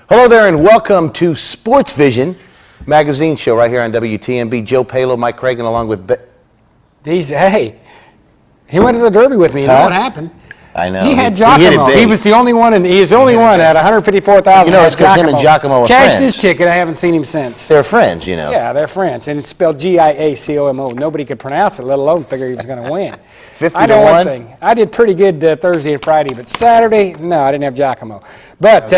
Hello there and welcome to SportsVision magazine show right here on WTMB. Joe Palo, Mike Cragen, along with... Hey, he went to the Derby with me. You know what happened? I know. He had Giacomo. He was the only one, and he's the only one at 154,000. You know, it's because him and Giacomo are friends. Cashed his ticket. I haven't seen him since. They're friends, you know. Yeah, they're friends, and it's spelled Giacomo. Nobody could pronounce it, let alone figure he was going to win. 50 I to know 1. one thing. I did pretty good Thursday and Friday, but Saturday, no, I didn't have Giacomo. But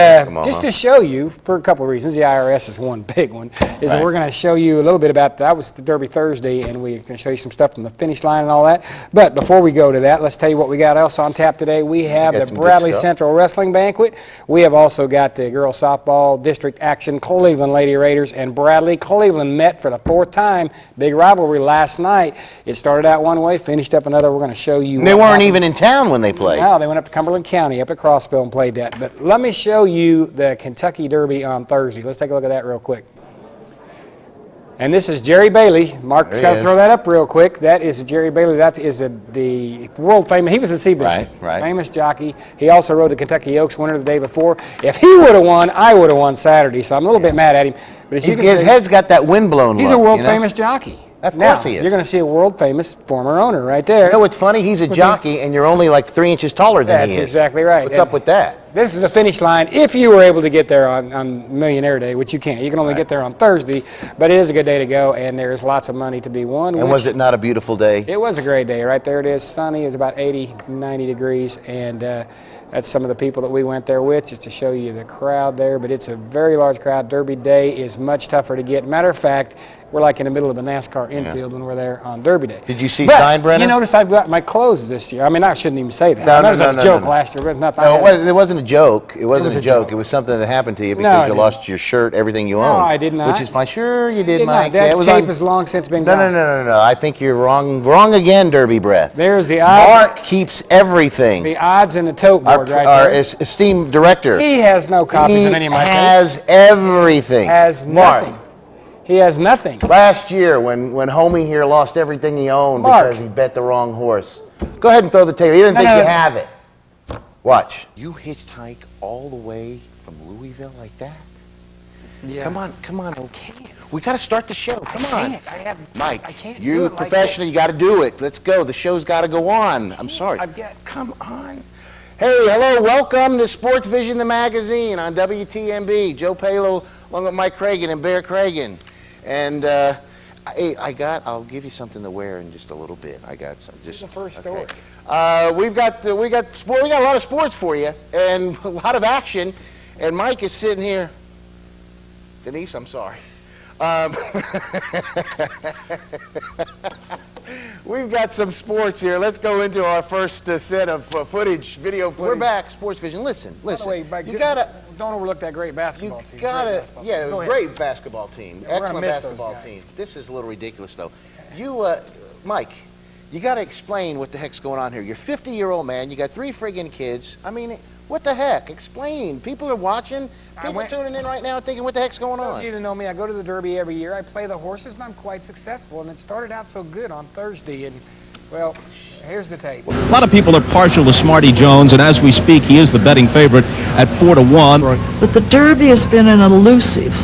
just to show you, for a couple of reasons, the IRS is one big one, is that we're going to show you a little bit about, that was the Derby Thursday, and we're going to show you some stuff from the finish line and all that. But before we go to that, let's tell you what we got else on tap today. We have the Bradley Central Wrestling Banquet. We have also got the girls softball district action, Cleveland Lady Raiders and Bradley. Cleveland met for the 4th time. Big rivalry last night. It started out one way, finished up another. We're going to show you. They weren't even in town when they played. No, they went up to Cumberland County, up at Crossville, and played that. But let me show you the Kentucky Derby on Thursday. Let's take a look at that real quick. And this is Jerry Bailey. Mark's got to throw that up real quick. That is Jerry Bailey. That is the world famous. He was a Seabiscuit, famous jockey. He also rode the Kentucky Oaks winner the day before. If he would have won, I would have won Saturday. So I'm a little bit mad at him. But as you can his see, head's got that windblown look. He's a world famous jockey. Of course he is. You're going to see a world famous former owner right there. You know what's funny? He's a jockey, and you're only like 3 inches taller than he is. That's exactly right. What's up with that? This is the finish line. If you were able to get there on Millionaire Day, which you can't. You can only get there on Thursday, but it is a good day to go, and there's lots of money to be won. And was it not a beautiful day? It was a great day. Right there it is. Sunny. It was about 80, 90 degrees, and that's some of the people that we went there with, just to show you the crowd there. But it's a very large crowd. Derby Day is much tougher to get. Matter of fact, we're like in the middle of a NASCAR infield when we're there on Derby Day. Did you see Steinbrenner? You notice I've got my clothes this year. I mean, I shouldn't even say that. That was a joke last year, but nothing. No, it wasn't a joke. It wasn't a joke. It was something that happened to you because you lost your shirt, everything you owned. No, I did not. Which is fine. Sure, you did, Mike. That tape has long since been gone. No. I think you're wrong. Wrong again, Derby Breath. There's the odds. Mark keeps everything. The odds in the tote board right there. Our esteemed director. He has no copies of any of my tapes. He has everything. Has nothing. He has nothing. Last year, when Homie here lost everything he owned because he bet the wrong horse. Go ahead and throw the tape. He didn't think you have it. Watch. You hitchhike all the way from Louisville like that? Yeah. Come on. Okay. We got to start the show. Come on. Mike, you're a professional. You got to do it. Let's go. The show's got to go on. I'm sorry. Come on. Hey, hello. Welcome to SportsVision, the magazine on WTMB. Joe Palo along with Mike Cragen and Bear Cragen. And I'll give you something to wear in just a little bit. I got some. Just the first story. We got a lot of sports for you and a lot of action. And Mike is sitting here. Denise, I'm sorry. We've got some sports here. Let's go into our first set of video footage. We're back, SportsVision. Listen. By the way, Mike, you gotta. Don't overlook that great basketball team. Great basketball team. Excellent basketball team. This is a little ridiculous, though. Mike, you got to explain what the heck's going on here. You're a 50-year-old man. You got 3 friggin' kids. I mean, what the heck? Explain. People are watching. People are tuning in right now thinking, what the heck's going on? Those of you that know me, I go to the Derby every year. I play the horses, and I'm quite successful. And it started out so good on Thursday. And, well, here's the tape. A lot of people are partial to Smarty Jones, and as we speak, he is the betting favorite at 4-1. But the Derby has been an elusive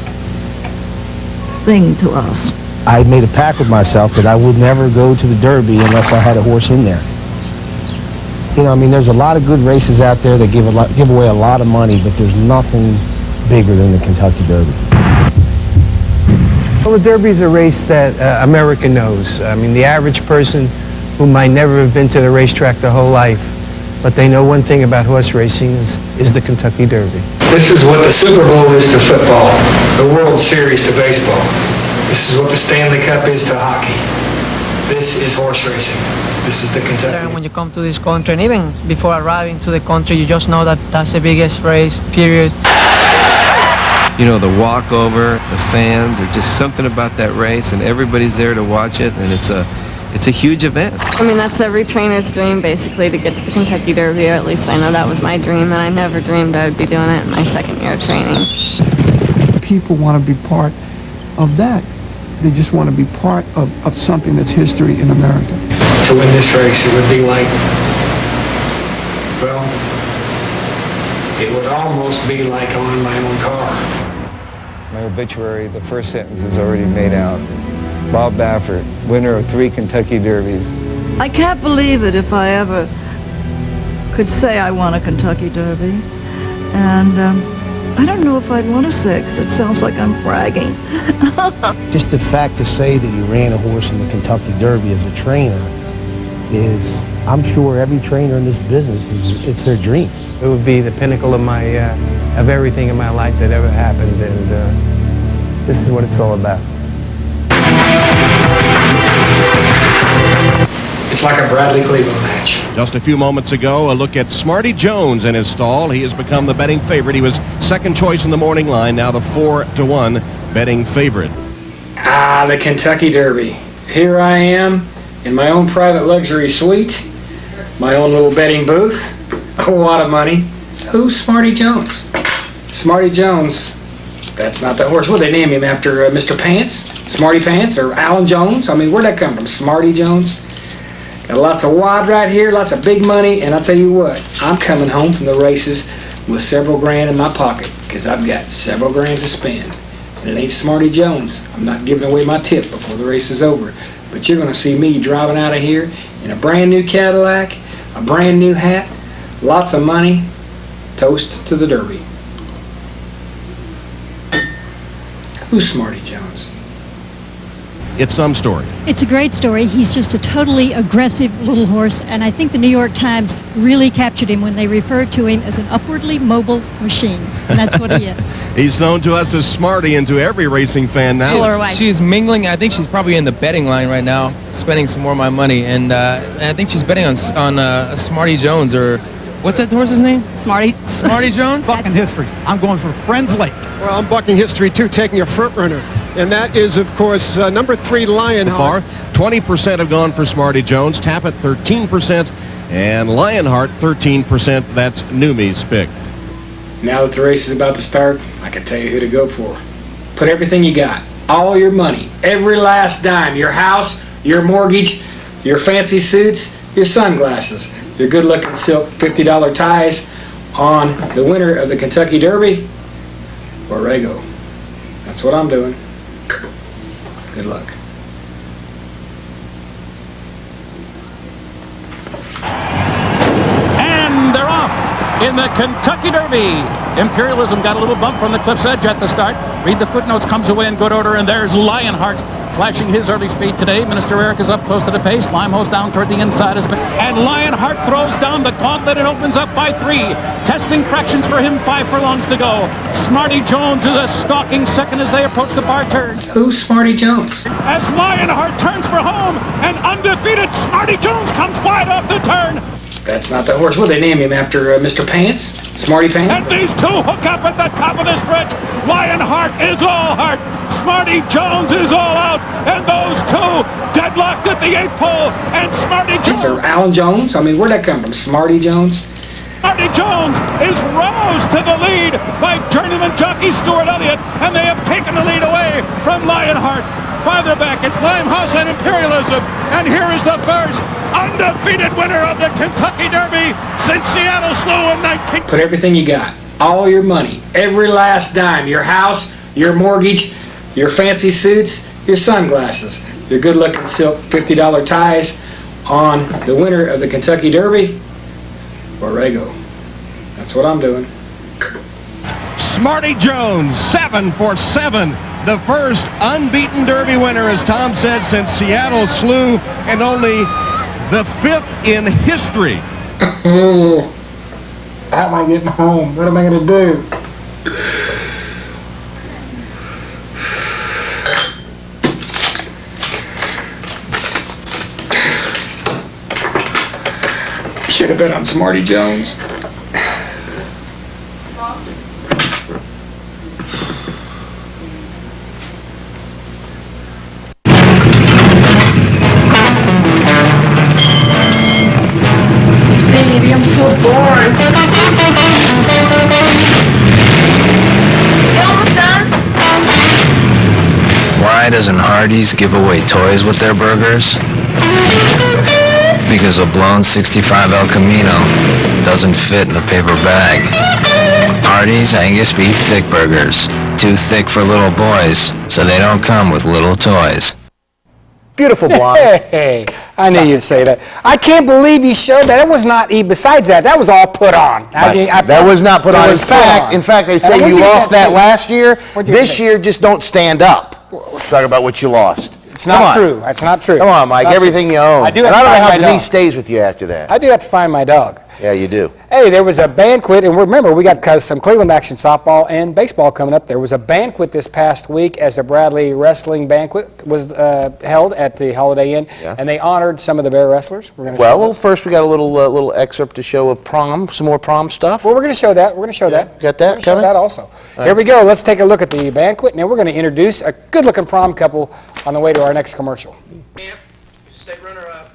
thing to us. I made a pact with myself that I would never go to the Derby unless I had a horse in there. You know, I mean, there's a lot of good races out there that give away a lot of money, but there's nothing bigger than the Kentucky Derby. Well, the Derby is a race that America knows. I mean, the average person who might never have been to the racetrack their whole life, but they know one thing about horse racing is the Kentucky Derby. This is what the Super Bowl is to football, the World Series to baseball. This is what the Stanley Cup is to hockey. This is horse racing. This is the Kentucky. When you come to this country, and even before arriving to the country, you just know that that's the biggest race, period. You know, the walkover, the fans, there's just something about that race, and everybody's there to watch it, and it's a huge event. I mean, that's every trainer's dream, basically, to get to the Kentucky Derby, or at least I know that was my dream, and I never dreamed I would be doing it in my 2nd year of training. People want to be part of that. They just want to be part of something that's history in America. To win this race, it would be like, well, it would almost be like owning my own car. My obituary, the first sentence is already made out. Bob Baffert, winner of 3 Kentucky Derbies. I can't believe it if I ever could say I won a Kentucky Derby. And I don't know if I'd want to say it because it sounds like I'm bragging. Just the fact to say that you ran a horse in the Kentucky Derby as a trainer is, I'm sure every trainer in this business, it's their dream. It would be the pinnacle of my, of everything in my life that ever happened, and this is what it's all about. It's like a Bradley Cleveland match. Just a few moments ago, a look at Smarty Jones in his stall. He has become the betting favorite. He was second choice in the morning line, now the 4-1 betting favorite. Ah, the Kentucky Derby. Here I am in my own private luxury suite, my own little betting booth, a whole lot of money. Who's Smarty Jones? Smarty Jones, that's not the horse. Well, they name him after Mr. Pants, Smarty Pants, or Alan Jones. I mean, where'd that come from? Smarty Jones? Got lots of wad right here, lots of big money, and I'll tell you what, I'm coming home from the races with several grand in my pocket, because I've got several grand to spend. And it ain't Smarty Jones. I'm not giving away my tip before the race is over. But you're going to see me driving out of here in a brand new Cadillac, a brand new hat, lots of money. Toast to the Derby. Who's Smarty Jones? It's some story. It's a great story. He's just a totally aggressive little horse, and I think the New York Times really captured him when they referred to him as an upwardly mobile machine, and that's what he is. He's known to us as Smarty and to every racing fan now. She's mingling. I think she's probably in the betting line right now, spending some more of my money, and I think she's betting on Smarty Jones, or what's that horse's name? Smarty Jones? Bucking history. I'm going for Friends Lake. Well, I'm bucking history too, taking a front runner. And that is, of course, number 3, Lionheart. 20% have gone for Smarty Jones, Tappet 13%, and Lionheart 13%. That's Numi's pick. Now that the race is about to start, I can tell you who to go for. Put everything you got, all your money, every last dime, your house, your mortgage, your fancy suits, your sunglasses, your good-looking silk $50 ties on the winner of the Kentucky Derby, Borrego. That's what I'm doing. Good luck. And they're off in the Kentucky Derby. Imperialism got a little bump from the cliff's edge at the start. Read the footnotes, comes away in good order, and there's Lionheart flashing his early speed today. Minister Eric is up close to the pace. Limehouse down toward the inside. And Lionheart throws down the gauntlet and opens up by 3. Testing fractions for him, 5 furlongs to go. Smarty Jones is a stalking second as they approach the far turn. Who's Smarty Jones? As Lionheart turns for home, and undefeated Smarty Jones comes wide off the turn. That's not the horse. Well, they name him after Mr. Pants, Smarty Pants. And these two hook up at the top of the stretch. Lionheart is all heart. Smarty Jones is all out. And those two deadlocked at the 8th pole. And Smarty Jones. Or Alan Jones? I mean, where'd that come from? Smarty Jones? Smarty Jones is roused to the lead by journeyman jockey Stuart Elliott. And they have taken the lead away from Lionheart. Farther back, it's Limehouse and Imperialism. And here is the first undefeated winner of the Kentucky Derby since Seattle Slew in 19... Put everything you got, all your money, every last dime, your house, your mortgage, your fancy suits, your sunglasses, your good-looking silk $50 ties on the winner of the Kentucky Derby, Borrego. That's what I'm doing. Smarty Jones, 7 for 7. The first unbeaten Derby winner, as Tom said, since Seattle Slew, and only the 5th in history. How am I getting home? What am I going to do? Should have been on Smarty Jones. Baby, I'm so bored. You almost done? Why doesn't Hardee's give away toys with their burgers? Because a blown 65 El Camino doesn't fit in a paper bag. Smarties Angus Beef Thick Burgers. Too thick for little boys, so they don't come with little toys. Beautiful blonde. Hey, I knew you'd say that. I can't believe you showed that. It was not, besides that, that was all put on. That was not put on. In fact, they'd say you lost that last year. This year, just don't stand up. Talk about what you lost. It's not true. That's not true. Come on, Mike. Everything you own. I do and I don't know how find my Denise dog. stays with you after that. I do have to find my dog. Yeah, you do. Hey, there was a banquet, and remember, we got some Cleveland action softball and baseball coming up. There was a banquet this past week as the Bradley Wrestling Banquet was held at the Holiday Inn, and they honored some of the Bear wrestlers. Well, first we got a little excerpt to show of prom, some more prom stuff. Well, we're going to show that. We're going to show that. Got that We're going to show that also. Here we go. Let's take a look at the banquet, and then we're going to introduce a good-looking prom couple on the way to our next commercial. Camp, he's a state runner-up,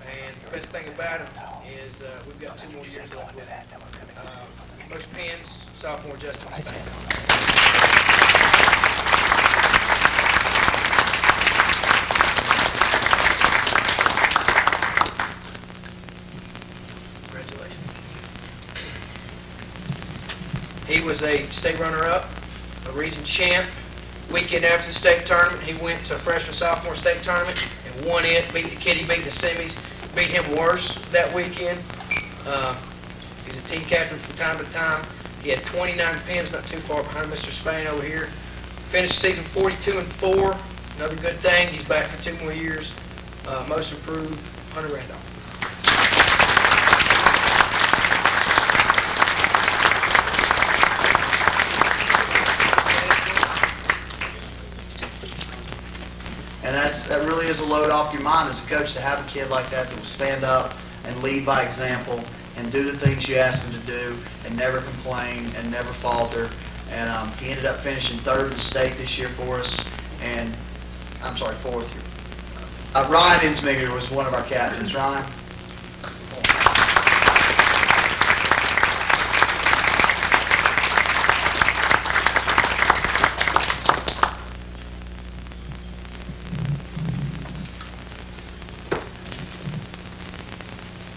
and the best thing about him is we've got 2 more years left with him. Most pins, sophomore Justin Spain. Congratulations. He was a state runner-up, a region champ. Weekend after the state tournament, he went to a freshman sophomore state tournament and won it, beat the kid, he beat the semis, beat him worse that weekend. He's a team captain from time to time. He had 29 pins, not too far behind Mr. Spain over here. Finished the season 42-4. Another good thing, he's back for 2 more years. Most improved, Hunter Randolph. And that really is a load off your mind as a coach to have a kid like that will stand up and lead by example and do the things you ask him to do and never complain and never falter. And he ended up finishing 3rd in the state this year for us, and I'm sorry, 4th year. Ryan Insminger was one of our captains. Ryan?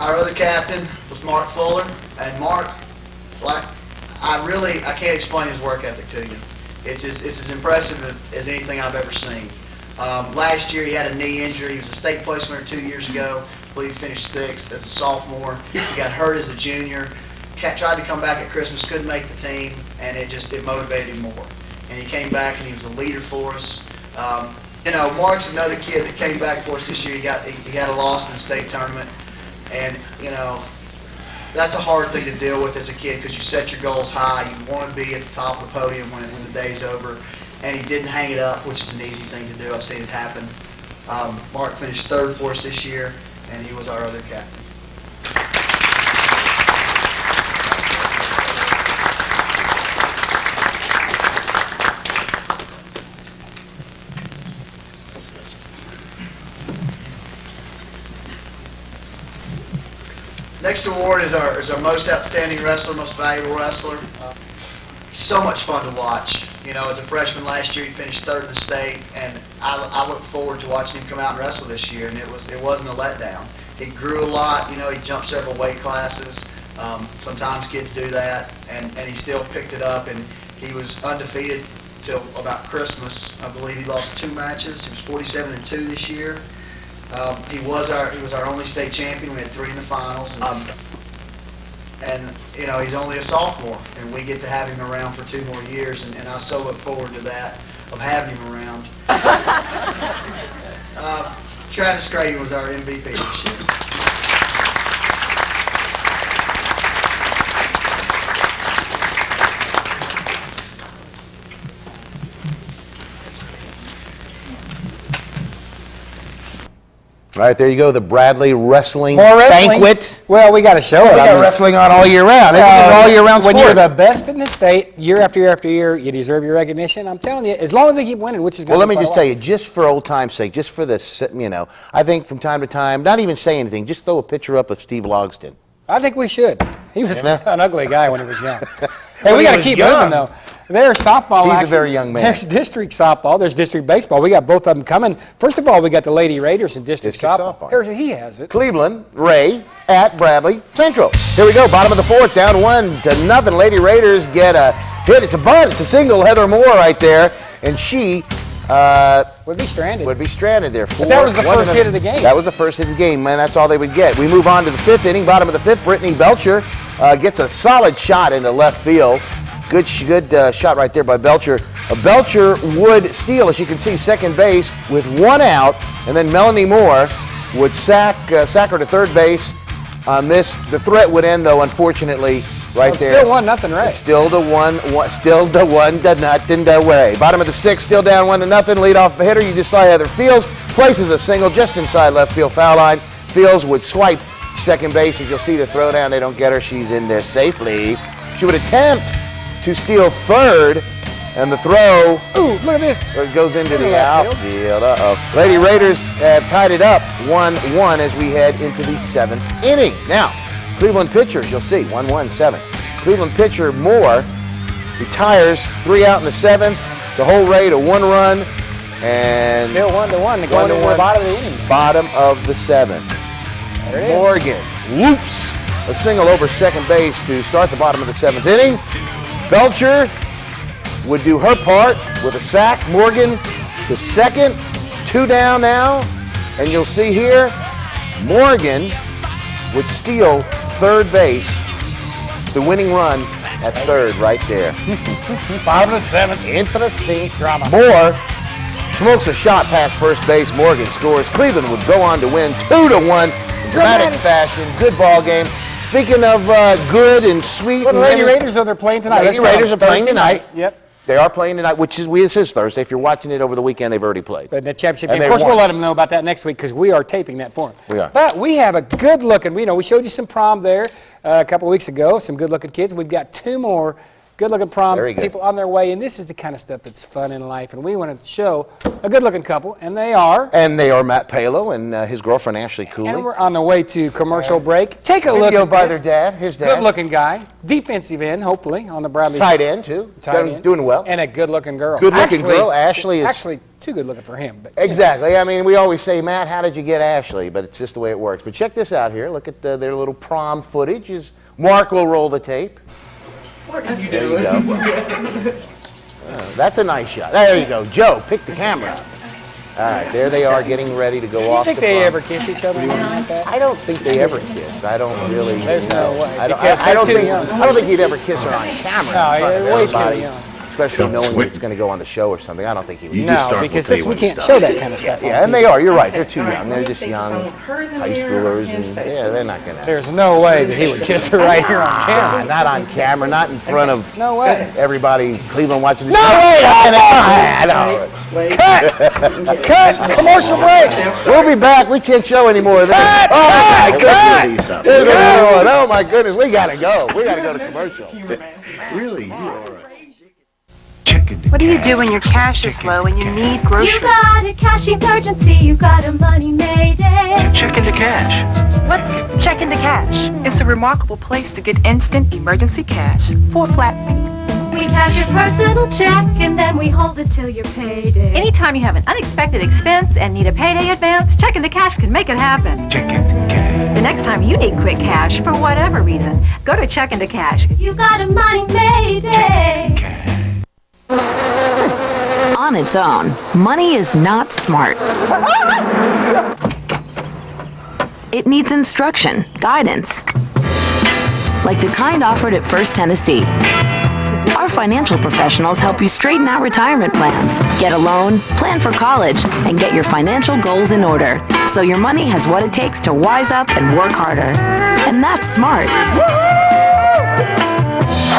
Our other captain was Mark Fuller, and Mark, I can't explain his work ethic to you. It's as impressive as anything I've ever seen. Last year he had a knee injury. He was a state place winner 2 years ago. I believe he finished 6th as a sophomore. He got hurt as a junior. Tried to come back at Christmas, couldn't make the team, and it motivated him more. And he came back and he was a leader for us. Mark's another kid that came back for us this year. He had a loss in the state tournament. And, that's a hard thing to deal with as a kid because you set your goals high. You want to be at the top of the podium when the day's over. And he didn't hang it up, which is an easy thing to do. I've seen it happen. Mark finished 3rd for us this year, and he was our other captain. Next award is our most outstanding wrestler, most valuable wrestler. He's so much fun to watch. As a freshman last year, he finished 3rd in the state, and I look forward to watching him come out and wrestle this year. And it wasn't a letdown. He grew a lot. He jumped several weight classes. Sometimes kids do that, and he still picked it up. And he was undefeated till about Christmas. I believe he lost 2 matches. He was 47-2 this year. He was our only state champion. We had 3 in the finals. He's only a sophomore, and we get to have him around for 2 more years, and I so look forward to that, of having him around. Travis Creighton was our MVP this year. All right, there you go, the Bradley Wrestling More wrestling. Banquet. Well, we got to show it. We got wrestling on all year round. It's an all year round sport. When you're the best in the state, year after year after year, you deserve your recognition. I'm telling you, as long as they keep winning, which is going to Well, let me just tell you, just for old time's sake, just for this, I think from time to time, not even say anything, just throw a picture up of Steve Logsdon. I think we should. He was an ugly guy when he was young. Hey, when we he got to was keep young. moving, though. There's softball. He's a action. very young man. There's district softball. There's district baseball. We got both of them coming. First of all, we got the Lady Raiders and district softball. Here's he has it. Cleveland, Ray at Bradley Central. Here we go, bottom of the fourth, down 1-0. Lady Raiders get a hit. It's a bunt. It's a single. Heather Moore right there, and she would be stranded. Would be stranded there. But that was the first hit of the game. That was the first hit of the game, man. That's all they would get. We move on to the fifth inning. Bottom of the fifth, Brittany Belcher gets a solid shot into left field. Good shot right there by Belcher. Belcher would steal, as you can see, second base with 1 out, and then Melanie Moore would sack her to third base on this. The threat would end, though, unfortunately, right it's there. Still 1-0, Ray. It's still the 1-0 way. Bottom of the sixth, still down 1-0. Leadoff hitter, you just saw Heather Fields places a single just inside left field foul line. Fields would swipe second base, as you'll see the throw down. They don't get her. She's in there safely. She would attempt to steal third, and the throw, ooh, look at this, goes into the outfield. Lady Raiders have tied it up 1-1 as we head into the seventh inning. Now, Cleveland pitchers, you'll see, 1-1-7. Cleveland pitcher Moore retires, 3 out in the seventh to hold Ray to 1 run, and still 1-1 to go into the bottom of the inning. Bottom of the seventh. There it is. Morgan loops a single over second base to start the bottom of the seventh inning. Belcher would do her part with a sack. Morgan to second, 2 down now, and you'll see here, Morgan would steal third base, the winning run at third right there. Bottom of the seventh. Interesting drama. Moore smokes a shot past first base. Morgan scores. Cleveland would go on to win 2-1 in dramatic fashion. Good ball game. Speaking of good and sweet. Well, the Lady Raiders are playing tonight. Lady Raiders are playing tonight. Yep. They are playing tonight, which is this is Thursday. If you're watching it over the weekend, they've already played. But the championship And game. Of they course, won. we'll let them know about that next week because we are taping that for them. We are. But we have a good-looking. We showed you some prom there a couple weeks ago. Some good-looking kids. We've got 2 more good-looking prom people on their way, and this is the kind of stuff that's fun in life. And we want to show a good-looking couple, and they are. And they are Matt Palo and his girlfriend Ashley Cooley. And we're on the way to commercial break. Take a look at by this. their dad, his dad. Good-looking guy, defensive end, hopefully, on the Bradley. Tight end too. Doing well. And a good-looking girl. Good-looking girl. Ashley is actually too good-looking for him. But, exactly. I mean, we always say, Matt, how did you get Ashley? But it's just the way it works. But check this out here. Look at their little prom footage. Mark will roll the tape. What are you There doing? you go. That's a nice shot. There you go. Joe, pick the camera up. All right, there they are getting ready to go Do you off think the they prom. ever kiss each other? Like that? I don't think they ever kiss. I don't really. There's no way. I don't, Because I don't they're too think. young. I don't think you'd ever kiss her on camera. No, in front of way too everybody, young. especially knowing that it's going to go on the show or something. I don't think he would. No, because we can't show that kind of stuff. on Yeah, and TV. they are. You're right. They're too young. They're just young high schoolers, and yeah, they're not going to. There's no way that he would kiss her right here on camera. Not on camera. Not in front of. No way. Everybody, Cleveland watching the No show. way! Cut! Cut! Commercial break! We'll be back. We can't show any more of this. Cut! Oh my Cut! goodness! Cut! There's another one. Oh my goodness! We gotta go. We gotta go to commercial. Really? You are right. What do you do when your cash is low and you need groceries? You got a cash emergency, you got a money mayday. Check into cash. What's check into cash? It's a remarkable place to get instant emergency cash for a flat fee. We cash your personal check and then we hold it till your payday. Anytime you have an unexpected expense and need a payday advance, check into cash can make it happen. Check into cash. The next time you need quick cash for whatever reason, go to check into cash. You got a money mayday. On its own, money is not smart. It needs instruction, guidance, like the kind offered at First Tennessee. Our financial professionals help you straighten out retirement plans, get a loan, plan for college, and get your financial goals in order, so your money has what it takes to wise up and work harder. And that's smart.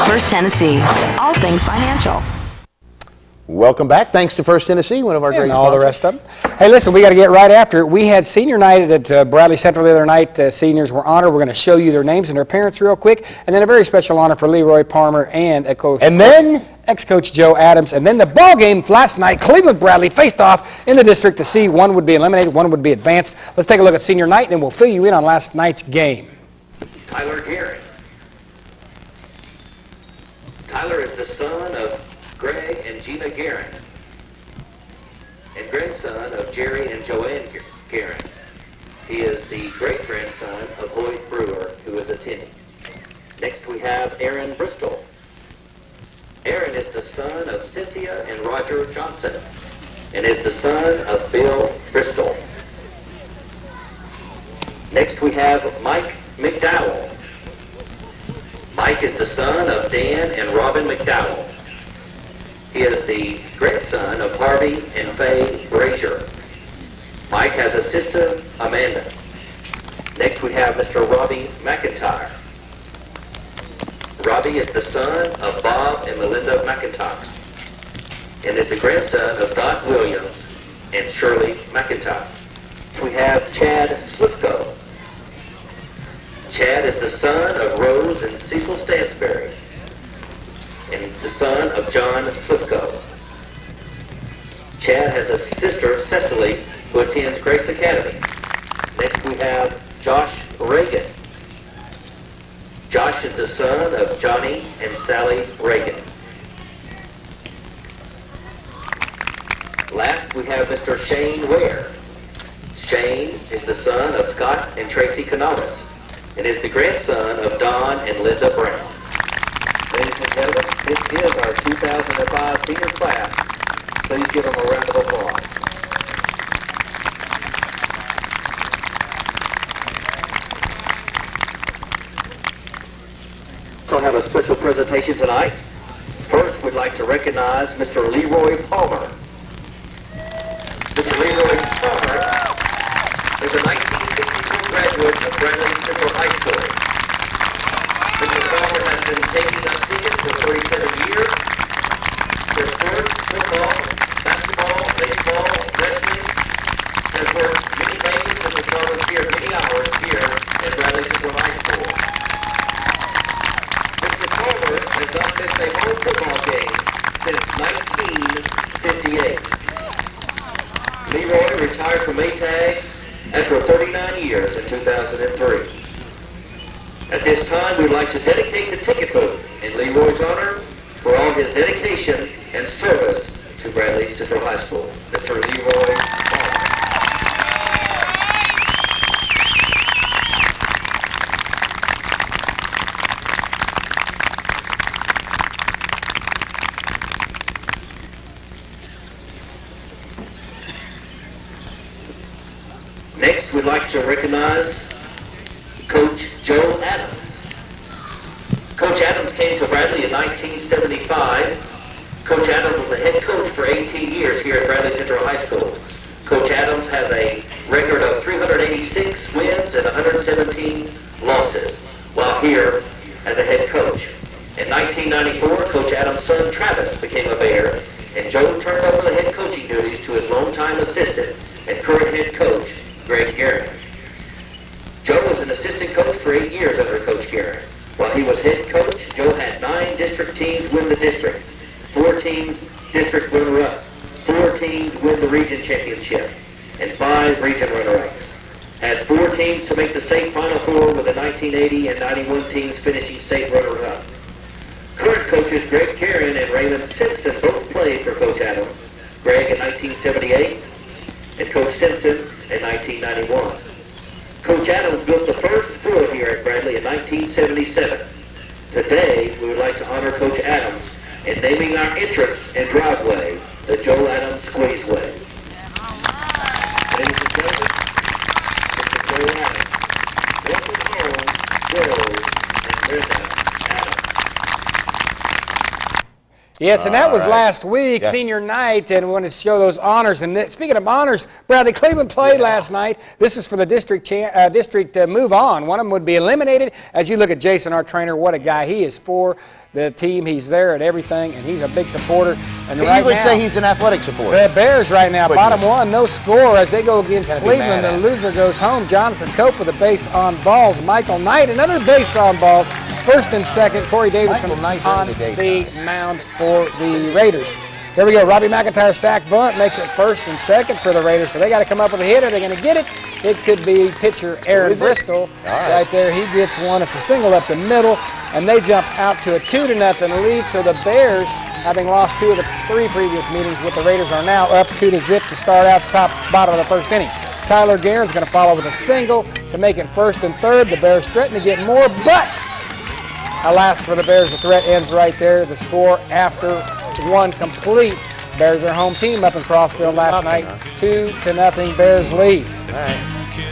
First Tennessee, all things financial. Welcome back. Thanks to First Tennessee, one of our great And all the sponsors. rest of them. Hey, listen, we got to get right after it. We had senior night at Bradley Central the other night. The seniors were honored. We're going to show you their names and their parents real quick. And then a very special honor for Leroy Palmer and ex-coach Joe Adams. And then the ball game last night, Cleveland Bradley faced off in the district to see one would be eliminated, one would be advanced. Let's take a look at senior night, and we'll fill you in on last night's game. Tyler Garrett. Tyler is the son of Greg and Gina Guerin, and grandson of Jerry and Joanne Guerin. He is the great-grandson of Hoyt Brewer, who is attending. Next we have Aaron Bristol. Aaron is the son of Cynthia and Roger Johnson, and is the son of Bill Bristol. Next we have Mike McDowell. Mike is the son of Dan and Robin McDowell. He is the grandson of Harvey and Faye Brazier. Mike has a sister, Amanda. Next we have Mr. Robbie McIntyre. Robbie is the son of Bob and Melinda McIntyre, and is the grandson of Dot Williams and Shirley McIntyre. We have Chad Slifko. Chad is the son of Rose and Cecil Stansberry, and the son of John Slifko. Chad has a sister, Cecily, who attends Grace Academy. Next we have Josh Reagan. Josh is the son of Johnny and Sally Reagan. Last we have Mr. Shane Ware. Shane is the son of Scott and Tracy Canales, and is the grandson of Don and Linda Brown. Ladies and gentlemen, this is our 2005 senior class. Please give them a round of applause. So I have a special presentation tonight. First, we'd like to recognize Mr. Leroy Palmer. Mr. Leroy Palmer is a 1962 graduate of Bradley Central High School. Mr. Palmer has been taking us tickets for 37 years for sports, football, basketball, baseball, wrestling, has worked many days and has volunteered many hours here at Bradley Central High School. Mr. Palmer has not missed a home football game since 1958. Leroy retired from Maytag after 39 years in 2003. At this time, we'd like to dedicate the ticket booth in Leroy's honor for all his dedication and service to Bradley Central High School. Mr. Leroy Palmer. Next, we'd like to recognize Coach Joe Adams. Coach Adams came to Bradley in 1975. Coach Adams was a head coach for 18 years here at Bradley Central High School. Coach Adams has a record of 386 wins and 117 losses while here as a head coach. In 1994, Coach Adams' son Travis became a Bear, and Joe turned over the head coaching duties to his longtime assistant and current head coach, Greg Guerin. Joe was an assistant coach for 8 years under Coach Guerin. While he was head coach, Joe had 9 district teams win the district, 4 teams district runner-up, 4 teams win the region championship, and 5 region runner-ups. Has 4 teams to make the state Final Four with the 1980 and 91 teams finishing state runner-up. Current coaches Greg Guerin and Raymond Simpson both played for Coach Adams. Greg in 1978 and Coach Simpson in 1991. Coach Adams built the first field here at Bradley in 1977. Today, we would like to honor Coach Adams in naming our entrance and driveway the Joe Adams Squeezeway. Ladies and gentlemen, Mr. Joe Adams. Welcome home, Joe and Brenda Adams. Yes, and that was right. last week, Yes. senior night, and we want to show those honors. And speaking of honors, Bradley Cleveland played last night. This is for the district move on. One of them would be eliminated. As you look at Jason, our trainer, what a guy. He is for the team. He's there at everything, and he's a big supporter. And You right would now, say he's an athletic supporter. the Bears right now, Would bottom you? one, no score as they go against Gonna be Cleveland. mad The at loser goes home. Jonathan Cope with a base on balls. Michael Knight, another base on balls. First and second, Corey Davidson Michael Knight on during the the mound for the Raiders. Here we go. Robbie McIntyre sack bunt makes it 1st and 2nd for the Raiders. So they got to come up with a hit. Are they going to get it? It could be pitcher Aaron Bristol right there. He gets one. It's a single up the middle, and they jump out to a 2-0 lead. So the Bears, having lost 2 of the 3 previous meetings with the Raiders, are now up 2-0 to start out the bottom of the 1st inning. Tyler Guerin's going to follow with a single to make it 1st and 3rd. The Bears threaten to get more, but alas for the Bears, the threat ends right there. The score after 1 complete. Bears are home team up in Crossville last night. 2-0 Bears lead.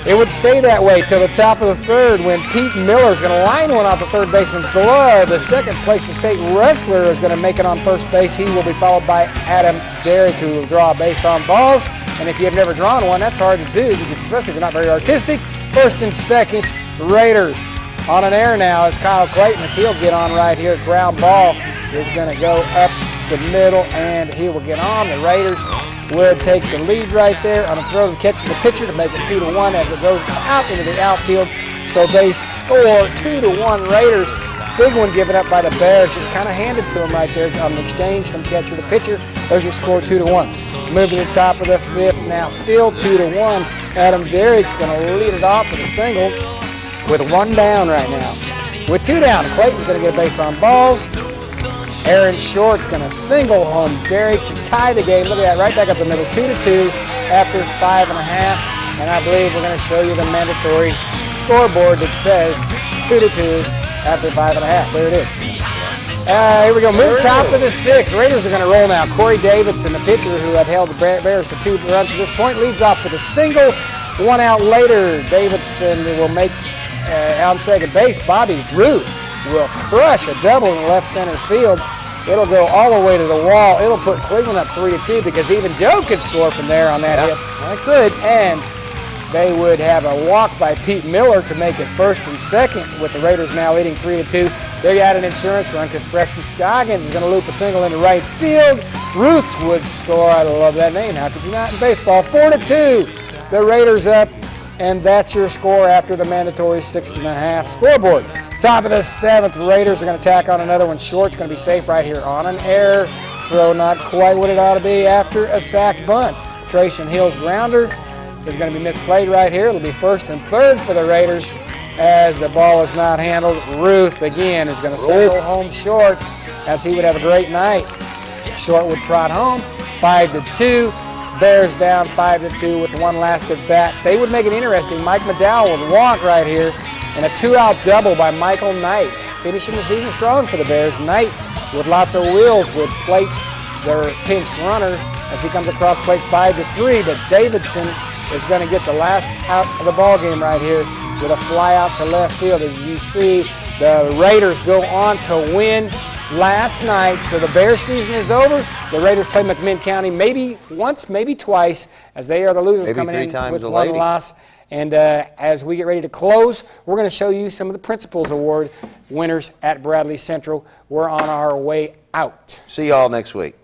It would stay that way till the top of the 3rd when Pete Miller's going to line one off the 3rd baseman's glove. The 2nd place state wrestler is going to make it on 1st base. He will be followed by Adam Derrick, who will draw a base on balls. And if you've never drawn one, that's hard to do, especially if you're not very artistic. 1st and 2nd, Raiders. On an air now is Kyle Clayton, as he'll get on right here. Ground ball is going to go up the middle, and he will get on. The Raiders would take the lead right there on a throw to catch the pitcher to make it 2-1 as it goes out into the outfield. So they score 2-1 Raiders. Big one given up by the Bears, just kind of handed to them right there on the exchange from catcher to pitcher. There's your score, 2-1. Moving to the top of the 5th now, still 2-1. Adam Derrick's going to lead it off with a single with 1 down right now. With 2 down, Clayton's going to get a base on balls. Aaron Short's going to single home Derrick to tie the game. Look at that, right back up the middle, 2-2 after 5.5. And I believe we're going to show you the mandatory scoreboard that says 2-2 after 5.5. There it is. Here we go. Move top of the 6th. Raiders are going to roll now. Corey Davidson, the pitcher who had held the Bears to 2 runs to this point, leads off with a single. 1 out later, Davidson will make on 2nd base. Bobby Ruth will crush a double in the left center field. It'll go all the way to the wall. It'll put Cleveland up 3-2 because even Joe could score from there on that hit. I could. And they would have a walk by Pete Miller to make it 1st and 2nd, with the Raiders now leading 3-2. There you had an insurance run because Preston Scoggins is going to loop a single into right field. Ruth would score. I love that name. How could you not in baseball? 4-2. The Raiders up, and that's your score after the mandatory 6.5 scoreboard. Top of the 7th, Raiders are going to tack on another one. Short's going to be safe right here on an error throw, not quite what it ought to be after a sack bunt. Trayson Hill's grounder is going to be misplayed right here. It'll be 1st and 3rd for the Raiders as the ball is not handled. Ruth again is going to single home Short, as he would have a great night. Short would trot home, 5-2. Bears down 5-2 with 1 last at bat. They would make it interesting. Mike McDowell would walk right here, and a 2-out double by Michael Knight, finishing the season strong for the Bears. Knight, with lots of wheels, would plate their pinch runner as he comes across plate 5-3. But Davidson is going to get the last out of the ball game right here with a fly out to left field. As you see, the Raiders go on to win last night. So the Bears season is over. The Raiders play McMinn County maybe once, maybe twice, as they are the losers maybe coming 3 in times with a 1 lady. loss. And as we get ready to close, we're going to show you some of the Principals Award winners at Bradley Central. We're on our way out. See you all next week.